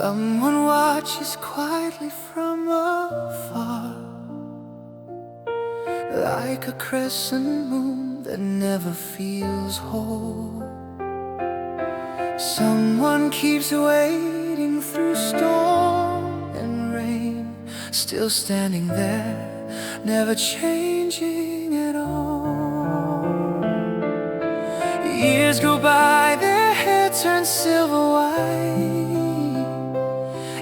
Someone watches quietly from afar, like a crescent moon that never feels whole. Someone keeps waiting through storm and rain, still standing there, never changing at all. Years go by, their hair turns silver white,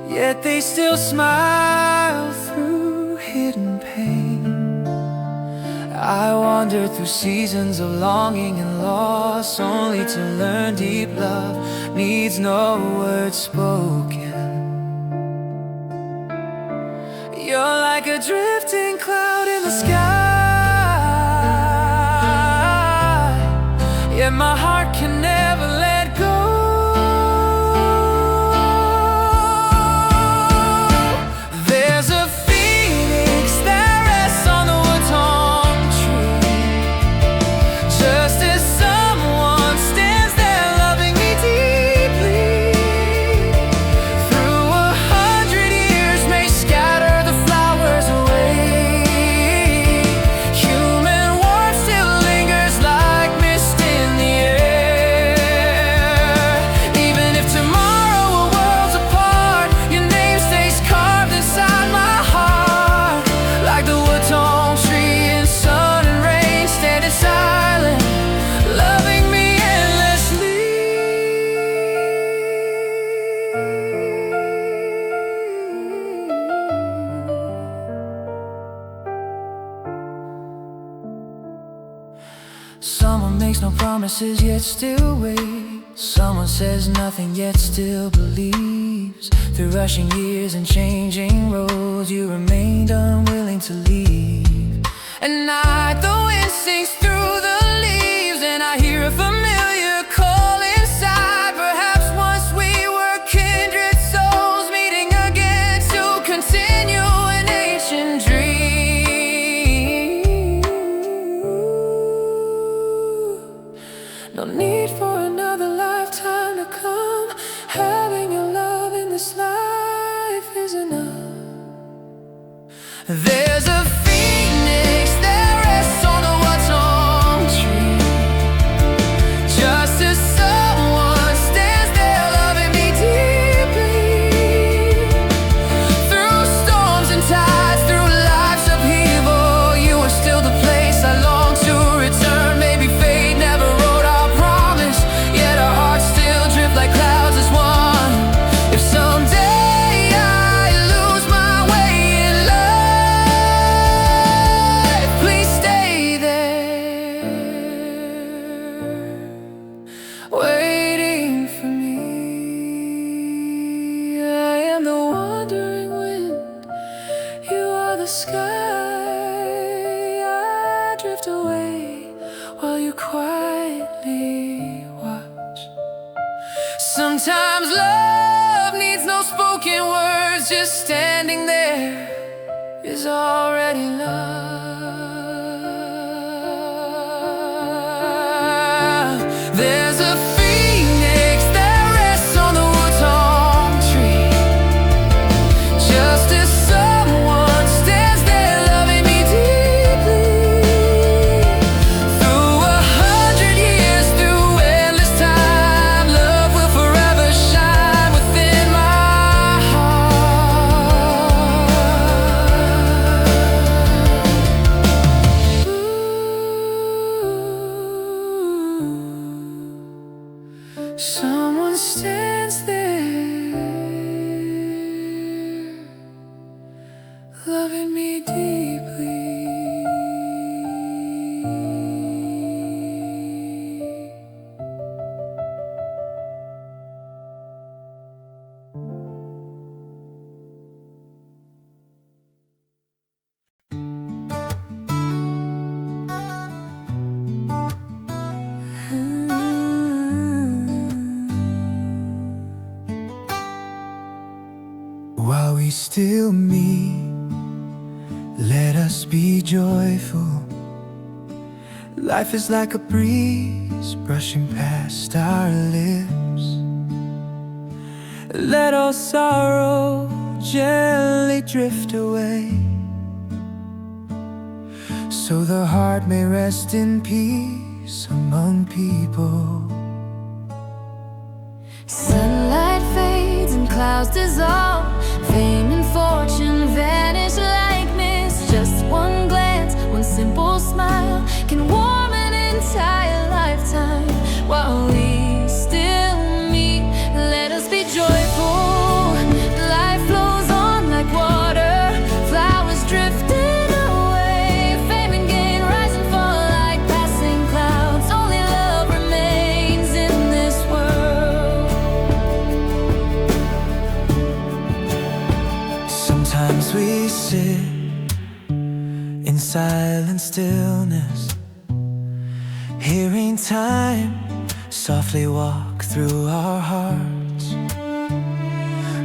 yet they still smile through hidden pain. I wandered through seasons of longing and loss, only to learn deep love needs no words spoken. You're like a drifting cloud in the sky, yet my heart can never let go. There's a phoenix that rests on the wood-torn tree, just as someone stands there loving me deeply. Through 100 years may scatter the flowers away, human warmth still lingers like mist in the air. Even if tomorrow we're worlds apart, your name stays carved inside my heart, like the wood-torn tree in sun and rain, standing silent, loving me endlessly. Someone makes no promises yet still waits. Someone says nothing yet still believes. Through rushing years and changing roads, you remained unwilling to leave. At night the wind sings through the leaves, and I hear a familiar call inside. Perhaps once we were kindred souls, meeting again to continue an ancient dream. No need for another lifetime to come. Having your love in this life is enough. There's a phoenix that rests on the wood-torn tree, just as someone stands there loving me deeply. Through storms and tides, through life's upheaval, you are still the place I long to return. Maybe fate never wrote our promise, yet our hearts still drift like clouds as one. If someday I lose my way in life, please stay there, waiting for me. I am the wandering wind, you are the sky. I drift away while you quietly watch. Sometimes love needs no spoken words, just standing there is already love. There's a phoenix that rests on the wood-torn tree, just as someone stands there loving me deeply. Through 100 years, through endless time, love will forever shine within my heart. Someone stands there, loving me deeply. While we still meet, let us be joyful. Life is like a breeze brushing past our lips. Let all sorrow gently drift away, so the heart may rest in peace among people. Sunlight fades and clouds dissolve, fame and fortune vanish like mist. Just one glance, one simple smile can warm an entire lifetime. While we still meet, let us be joyful. Life flows on like water, flowers drifting away. Fame and gain rise and fall like passing clouds. Only love remains in this world. Sometimes we sit in silent stillness, hearing time softly walk through our hearts,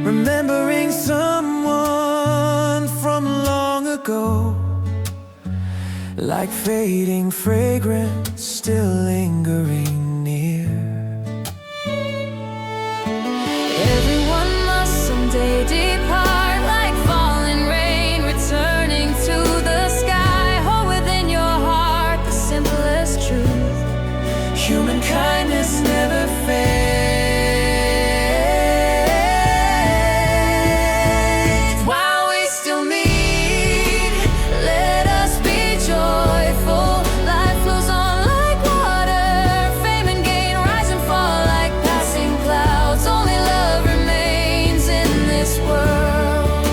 remembering someone from long ago, like fading fragrance still lingering near. Everyone must someday depart, like falling rain returning to the sky. Hold within your heart the simplest truth: Human kindness never fades. While we still meet, let us be joyful. Life flows on like water, fame and gain rise and fall like passing clouds. Only love remains in this world.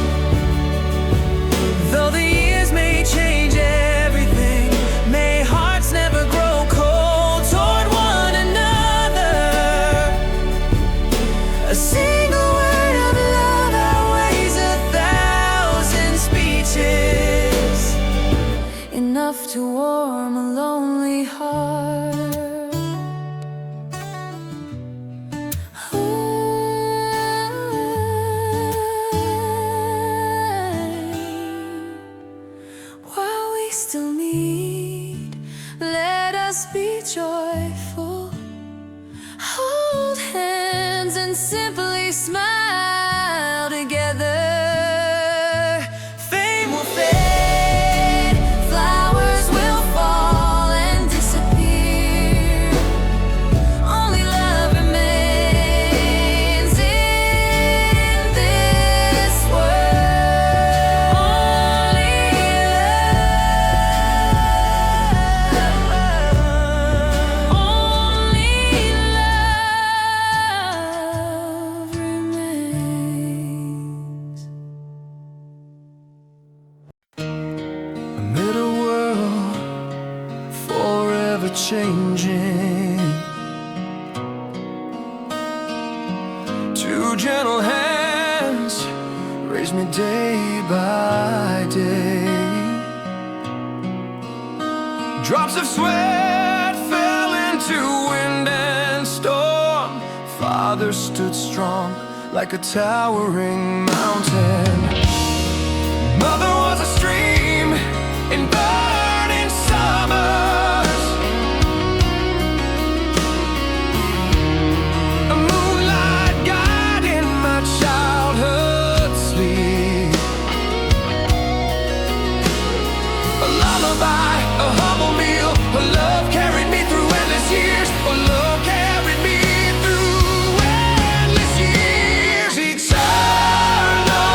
Though the years may change everything, may hearts never grow cold toward one another. A single word of love outweighs 1,000 speeches, Enough to warm a lonely heart. While we still meet, let us be joyful. Hold hands and simply smile together. fame will fade. Flowers will fall and disappear. Only love remains in this world. Only love. Only love remains. Amid a world forever changing, two gentle hands raise me day by day. Drops of sweat fell into wind and storm. Father stood strong like a towering mountain. Mother was a stream in burning summers, a moonlight guide in my childhood sleep, a lullaby, a humble meal, a love carried me through endless years, a love carried me through endless years. Eternal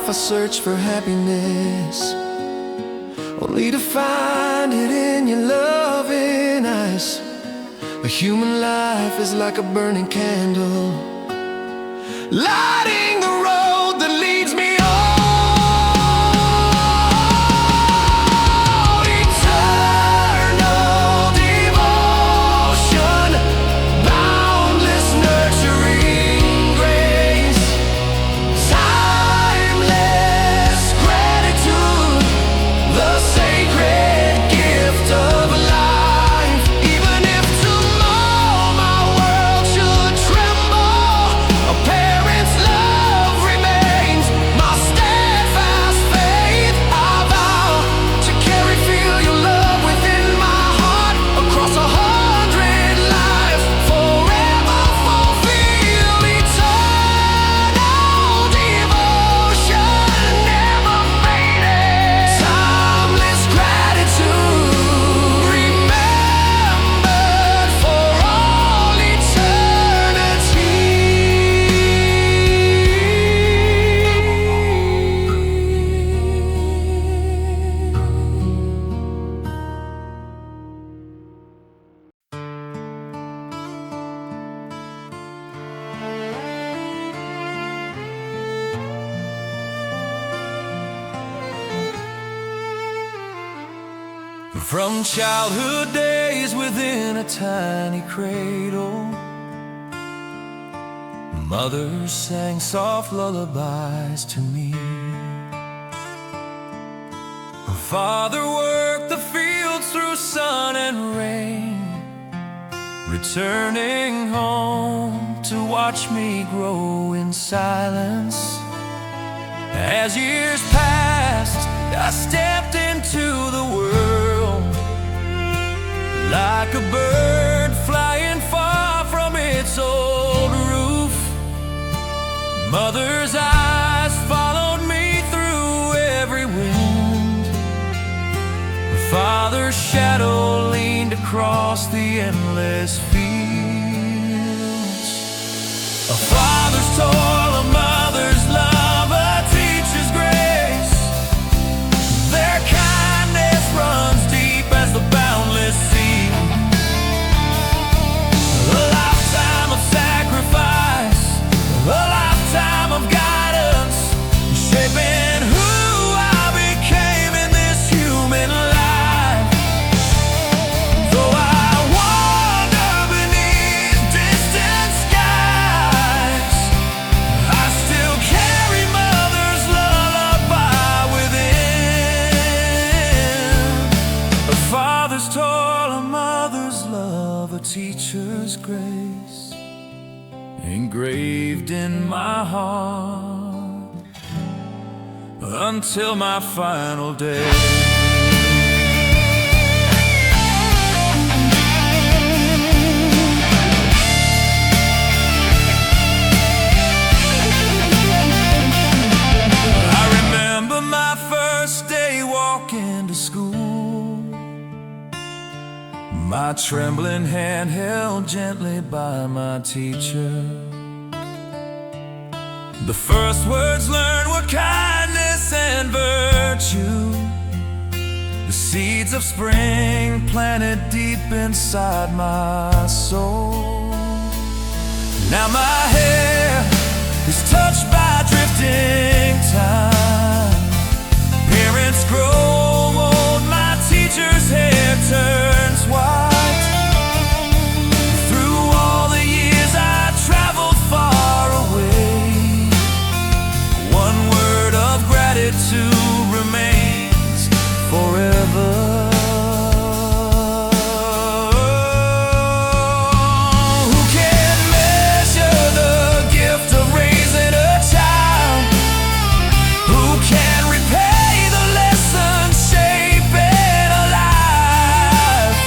life I search for happiness, only to find it in your loving eyes. A human life is like a burning candle, lighting the road that leads me on. Eternal devotion, boundless nurturing grace, timeless gratitude, the sacred gift of life. Even if tomorrow my world should tremble, a parent's love remains my steadfast faith. I vow to carry, feel your love within my heart, across 100 lives, forever fulfill. Eternal devotion, never fading, timeless gratitude, remembered for all From childhood days within a tiny cradle, mothers sang soft lullabies to me. Father worked the fields through sun and rain, returning home to watch me grow in silence. As years passed, I stepped into the world like a bird flying far from its old roof. Mother's eyes followed me through every wind. Father's shadow leaned across the endless fields. A father's toil, a mother's love, a teacher's grace. Their kindness runs deep as the boundless sea. A lifetime of sacrifice, a lifetime of guidance, shaping who I became in this human life. Though I wander beneath distant skies, I still carry mother's lullaby within. A father's toil, a mother's love, a teacher's grace, engraved in my heart until my final day. I remember my first day walking to school, my trembling hand held gently by my teacher. The first words learned were kindness and virtue, the seeds of spring planted deep inside my soul. Now my hair is touched by drifting time. Parents grow old, my teacher's hair turns white. Through all the years I traveled far away, one word of gratitude remains forever. Who can measure the gift of raising a child? Who can repay the lesson shaping a life?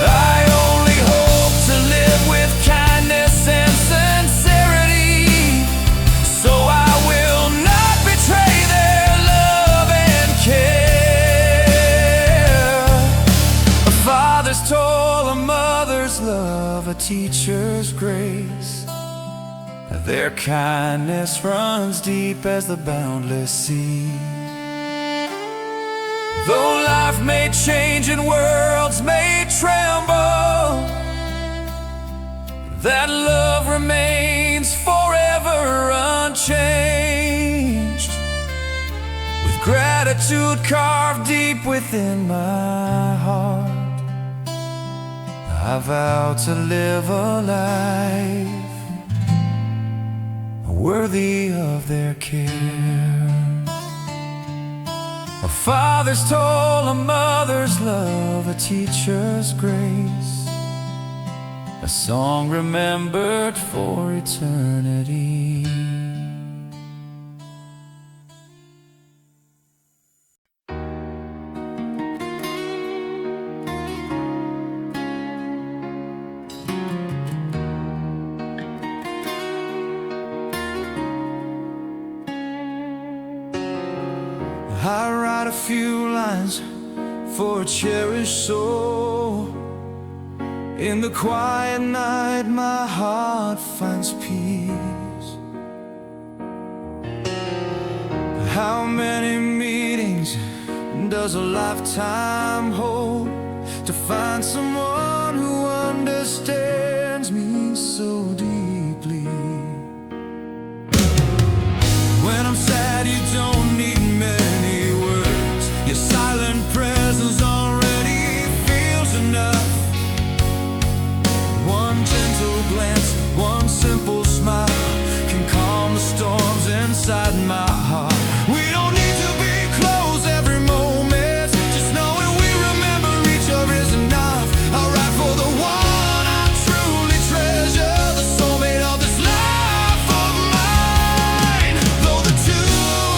I only hope to live with kindness and sincerity, so I will not betray their love and care. A father's toil, a mother's love, a teacher's grace, Their kindness runs deep as the boundless sea. Though life may change and worlds may tremble, that love remains forever unchanged. With gratitude carved deep within my heart, I vow to live a life worthy of their care. A father's toil, a mother's love, a teacher's grace, a song remembered for eternity. I write a few lines for a cherished soul. In the quiet night my heart finds peace. How many meetings does a lifetime hold to find someone who understands me so deeply? When I'm sad you don't need many words. Your silent presence already feels enough. One gentle glance, one simple smile can calm the storms inside my heart. We don't need to be close every moment, just knowing we remember each other is enough. I'll write for the one I truly treasure, the soulmate of this life of mine. Though the two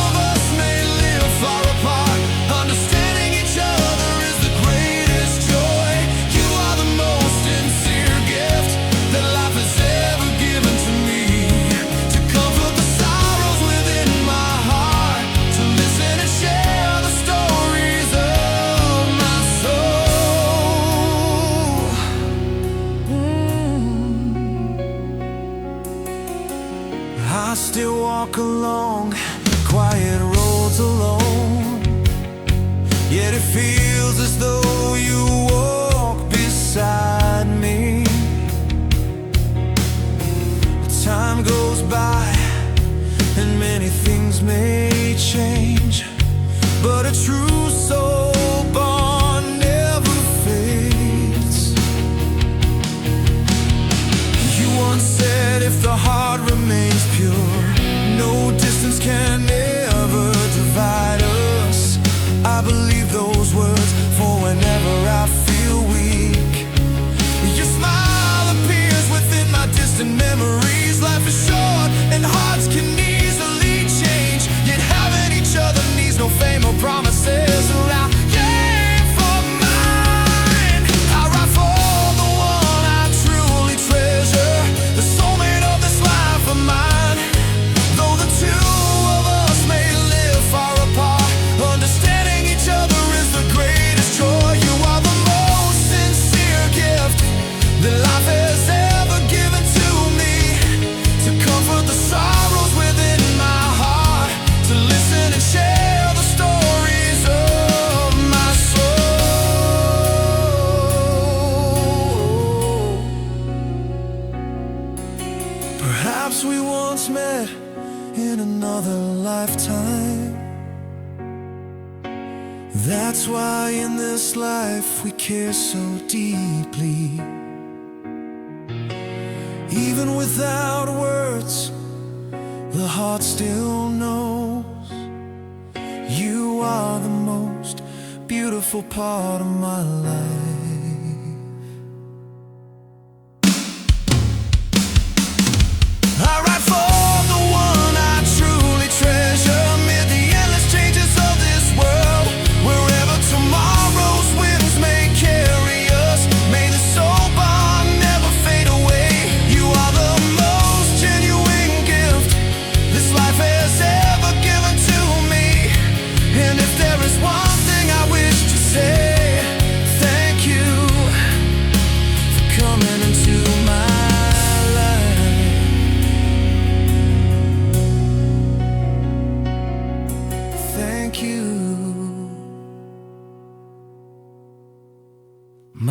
of us may live far apart, understanding each other is the greatest joy. You are the most sincere gift that life has ever given to me, to comfort the sorrows within my heart, to listen and share the stories of my soul. I still walk along quiet roads alone, yet it feels as though you walk beside me. Time goes by and many things may change, but a true soul bond never fades. You once said if the heart remains pure, no distance can ever divide us. I believe those words for whenever I feel weak. Your smile appears within my distant memories. Life is short and hearts can easily change, yet having each other needs no fame or promises around. Yeah, for mine, I write for the one I truly treasure, the soulmate of this life of mine. Though the two of us may live far apart, understanding each other is the greatest joy. You are the most sincere gift that life has ever given to me, to comfort the sorrows within my heart, to listen and share the stories of my soul. Perhaps we once met in another lifetime. That's why in this life we care so deeply. Even without words, the heart still knows you are the most beautiful part of my life. I write for the one I truly treasure, amid the endless changes of this world. Wherever tomorrow's winds may carry us, may the soul bond never fade away. You are the most genuine gift this life has ever given to me. And if there is one thing I wish to say, thank you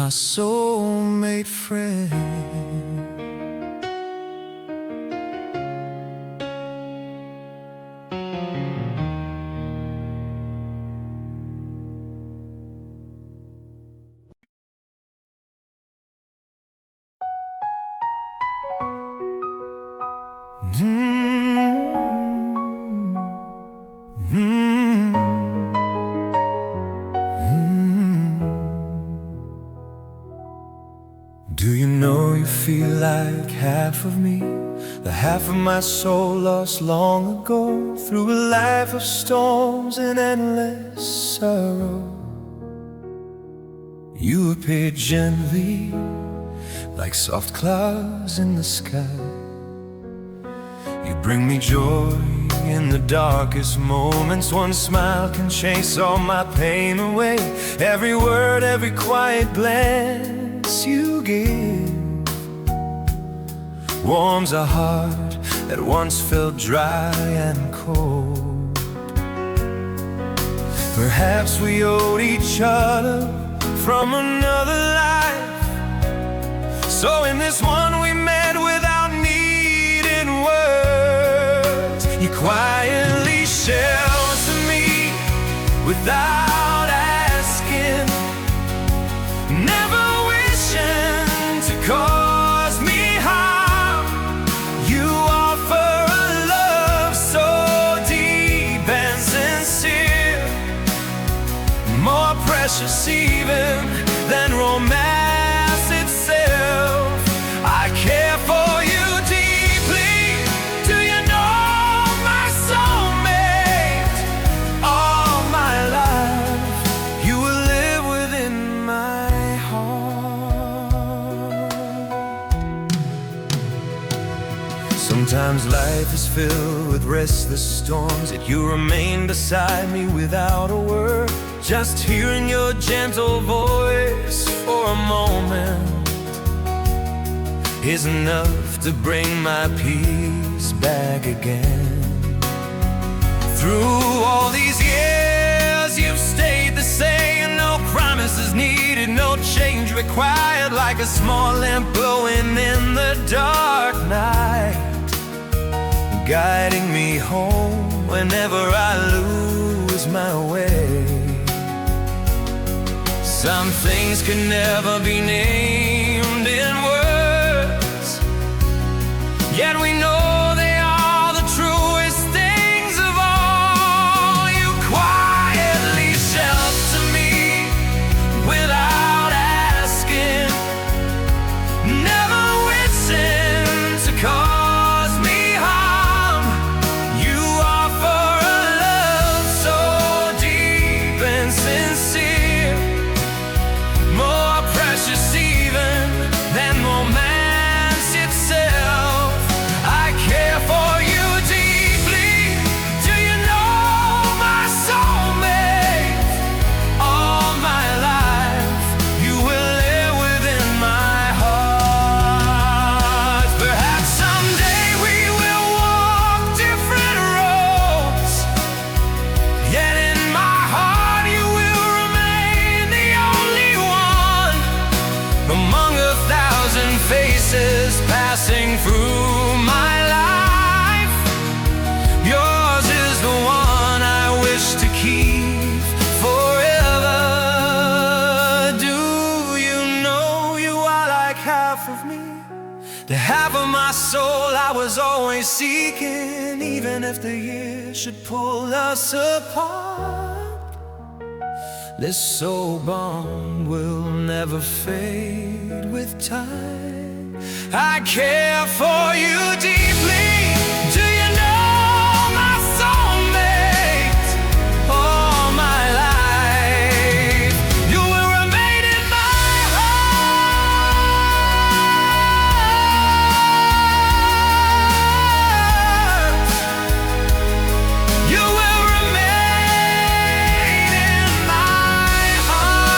my soulmate friend. Do you know you feel like half of me, the half of my soul lost long ago, through a life of storms and endless sorrow? You appear gently, like soft clouds in the sky. You bring me joy in the darkest moments. One smile can chase all my pain away. Every word, every quiet glance you give warms a heart that once felt dry and cold. Perhaps we owed each other from another life, so in this one we met without needing words. You quietly shelter me without asking, never wishing to cause me harm. You offer a love so deep and sincere, more precious even than romance itself. I care for you deeply. Do you know my soulmate? All my life you will live within my heart. Sometimes life is filled with restless storms, yet you remain beside me without a word. Just hearing your gentle voice for a moment is enough to bring my peace back again. Through all these years you've stayed the same. No promises needed, no change required. Like a small lamp glowing in the dark night, guiding me home whenever I lose my way. Some things can never be named in words, yet we know they are the truest things of all. You quietly shelter me without asking, never wishing to cause me harm. You offer a love so deep and sincere, more precious even than romance itself. I care for you deeply. Do you know my soulmate? All my life you will live within my heart. Perhaps someday we will walk different roads, yet in my heart you will remain the only one. Among a thousand faces passing through my life, yours is the one I wish to keep forever. Do you know you are like half of me, the half of my soul I was always seeking? Even if the years should pull us apart, this soul bond will never fade with time. I care for you deeply. Do you know my soulmate? All my life you will remain in my heart. You will remain in my heart.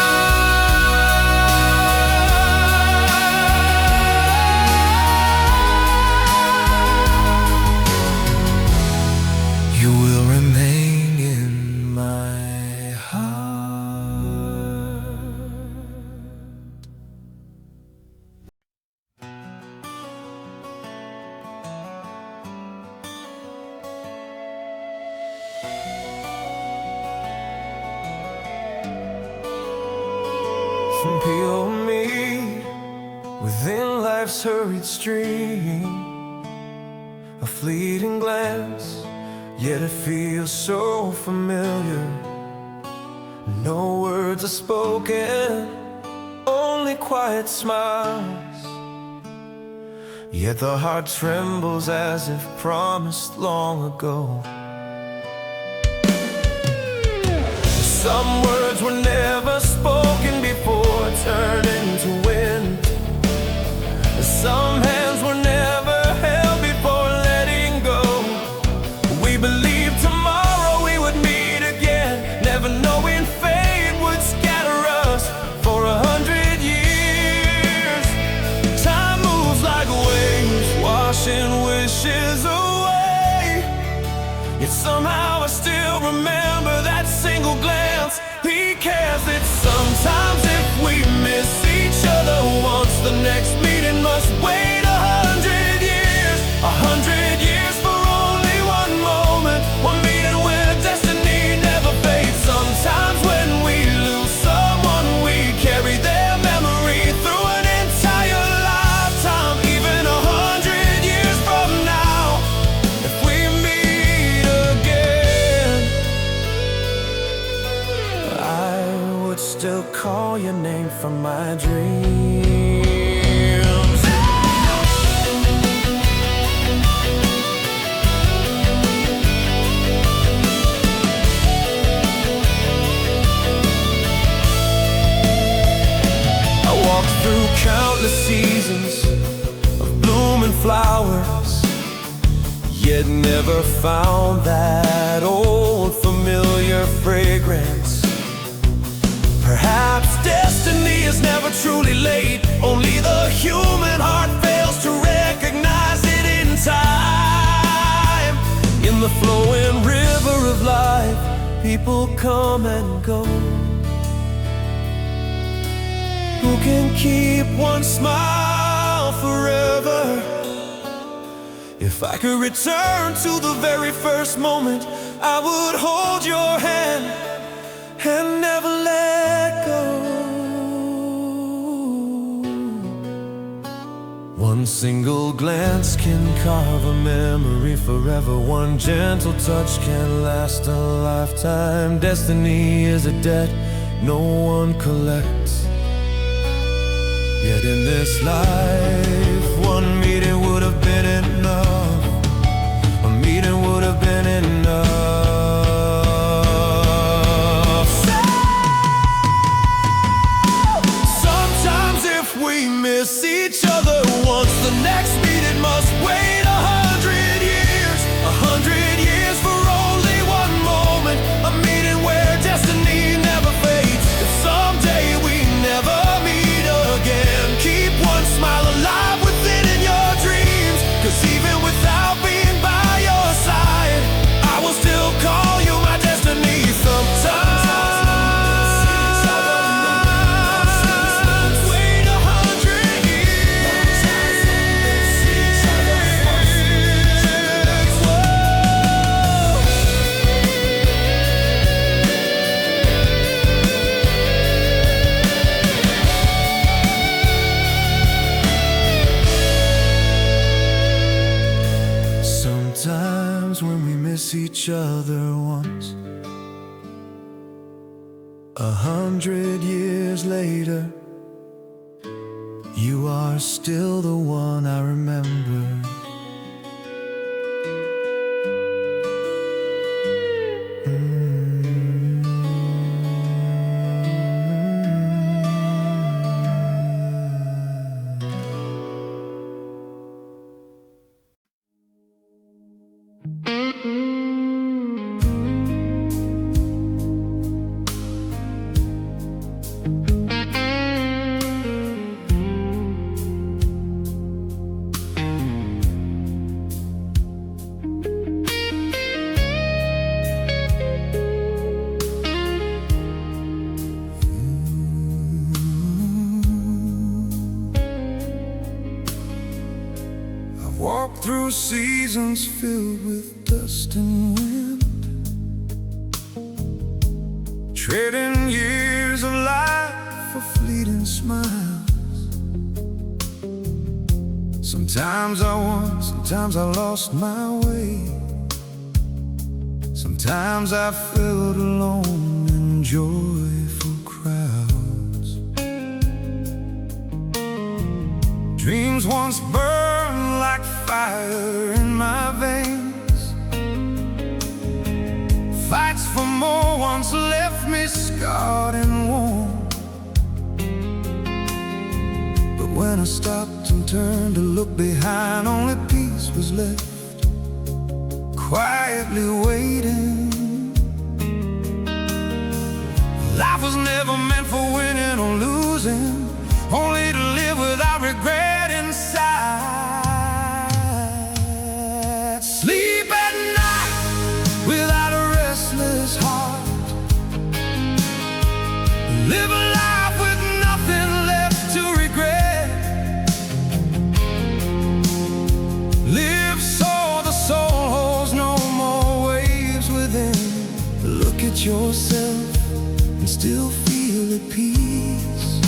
Some people meet within life's hurried stream, a fleeting glance, yet it feels so familiar. No words are spoken, only quiet smiles, yet the heart trembles as if promised long ago. Some words were never spoken before turning to wind. Some hands were never held before letting go. We believed tomorrow we would meet again, never knowing fate would scatter us for 100 years. Time moves like waves, washing wishes away, yet somehow I still remember that single glance. He cares that sometimes if we miss each other once, the next meeting must wait 100 years. 100 years for only one moment, one meeting where destiny never fades. Sometimes when we lose someone, we carry their memory through an entire lifetime. Even 100 years from now, if we meet again, I would still call your name from my dreams. I walked through countless seasons of blooming flowers, yet never found that old familiar fragrance. Perhaps destiny is never truly late, only the human heart fails to recognize it in time. In the flowing river of life, people come and go. Who can keep one smile forever? If I could return to the very first moment, I would hold your hand and never let go. One single glance can carve a memory forever. One gentle touch can last a lifetime. Destiny is a debt no one collects, yet in this life, one meeting would have been enough. A meeting would have been enough. We miss each other once, the next meeting must wait 100 years. 100 years for only one moment, a meeting where destiny never fades. If someday we never meet again, keep one smile alive within in your dreams. 'Cause even without being by your side, I will still call you my destiny sometime. Sometimes when we miss each other once, 100 years later, you are still the one I remember. Walked through seasons filled with dust and wind, trading years of life for fleeting smiles. Sometimes I won, sometimes I lost my way. Sometimes I felt alone in joyful crowds. Dreams once burned like fire in my veins. Fights for more once left me scarred and worn. But when I stopped and turned to look behind, only peace was left, quietly waiting. Life was never meant for winning or losing, only to live without regret inside. Sleep at night without a restless heart. Live a life with nothing left to regret. Live so the soul holds no more waves within. Look at yourself and still feel at peace.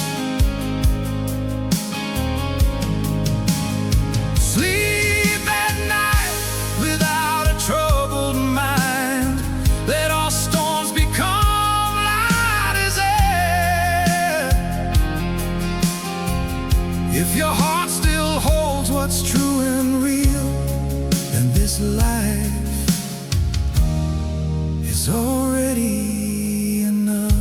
Sleep at night without a troubled mind. Let all storms become light as air. If your heart still holds what's true and real, then this life is already enough.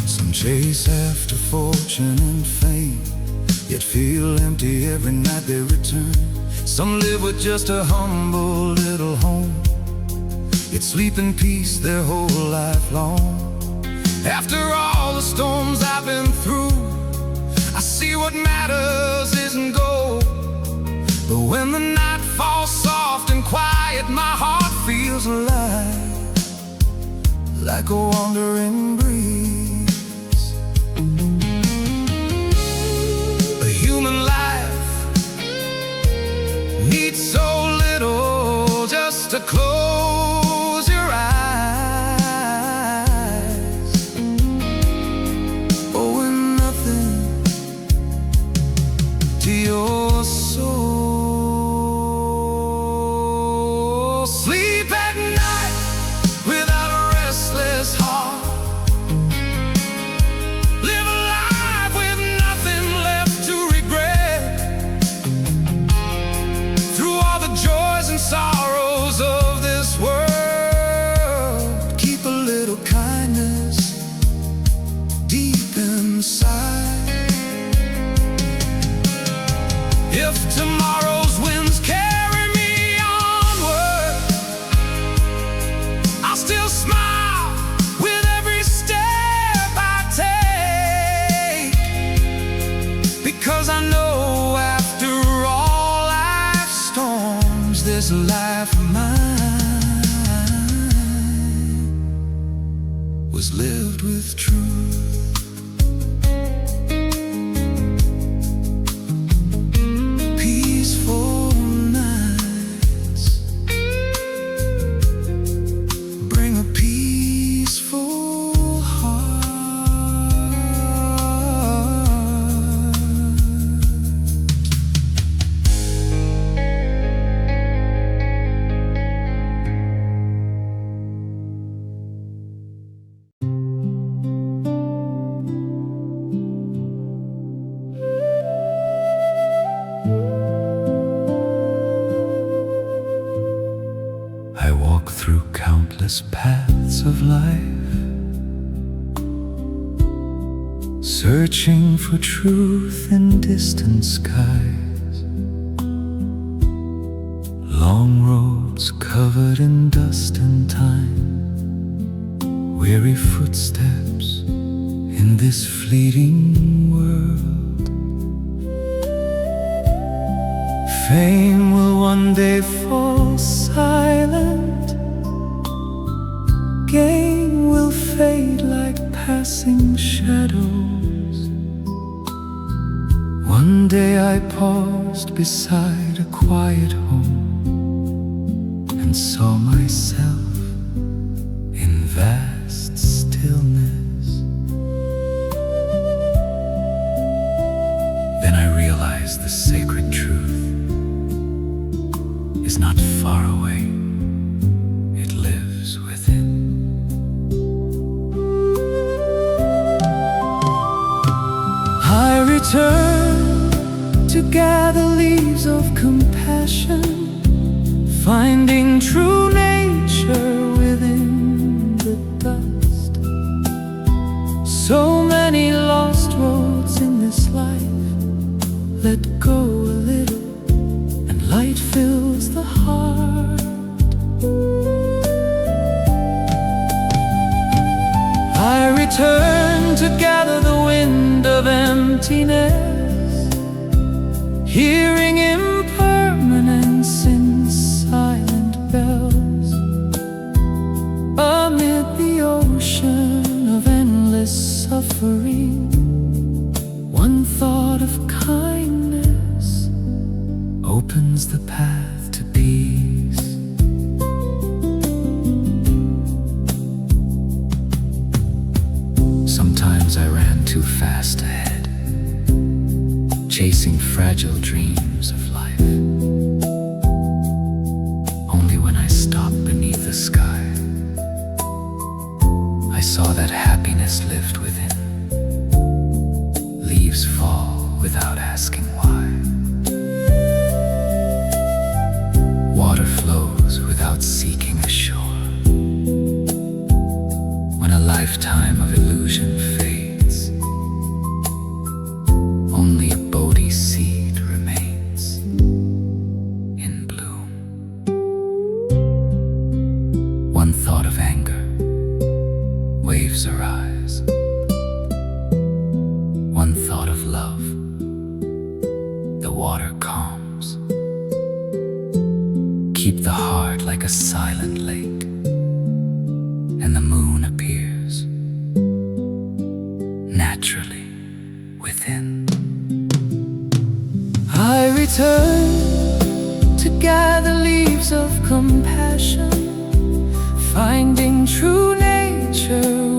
Some chase after fortune and fame, yet feel empty every night they return. Some live with just a humble little home, yet sleep in peace their whole life long. After all the storms I've been through, I see what matters isn't gold. But when the night falls soft and quiet, my heart feels alive, like a wandering breeze. A human life needs so little, just to close your eyes. Oh, and nothing to your soul. Sleep at night without a restless heart. Live a life with nothing left to regret. Through all the joys and sorrows of this world, keep a little kindness deep inside. If tomorrow's winds carry me onward, I'll still smile with every step I take, because I know after all life's storms, this life of mine was lived with truth. Peaceful nights bring a peaceful heart. I walk through countless paths of life, searching for truth in distant skies. Long roads covered in dust and time, weary footsteps in this fleeting world. Fame will one day fall silent, gain will fade like passing shadows. One day I paused beside a quiet home, and saw myself in vast stillness. Then I realized the sacred truth is not far away, it lives within. I return to gather leaves of compassion, finding true nature within the dust. So many lost roads in this life, let go a little and light fills the heart. I return to gather the wind of emptiness, hearing impermanence in silent bells. Amid the ocean of endless suffering, one thought of kindness opens the path to peace. Sometimes I ran too fast ahead, chasing fragile dreams of life. Only when I stopped beneath the sky, I saw that happiness lived within. Leaves fall without asking why. Water flows without seeking a shore. When a lifetime of illusion fades, only a Bodhi seed remains in bloom. One thought of anger, waves arise. One thought of love, the water calms. Keep the heart like a silent lake, and the moon appears naturally within. I return to gather leaves of compassion, finding true nature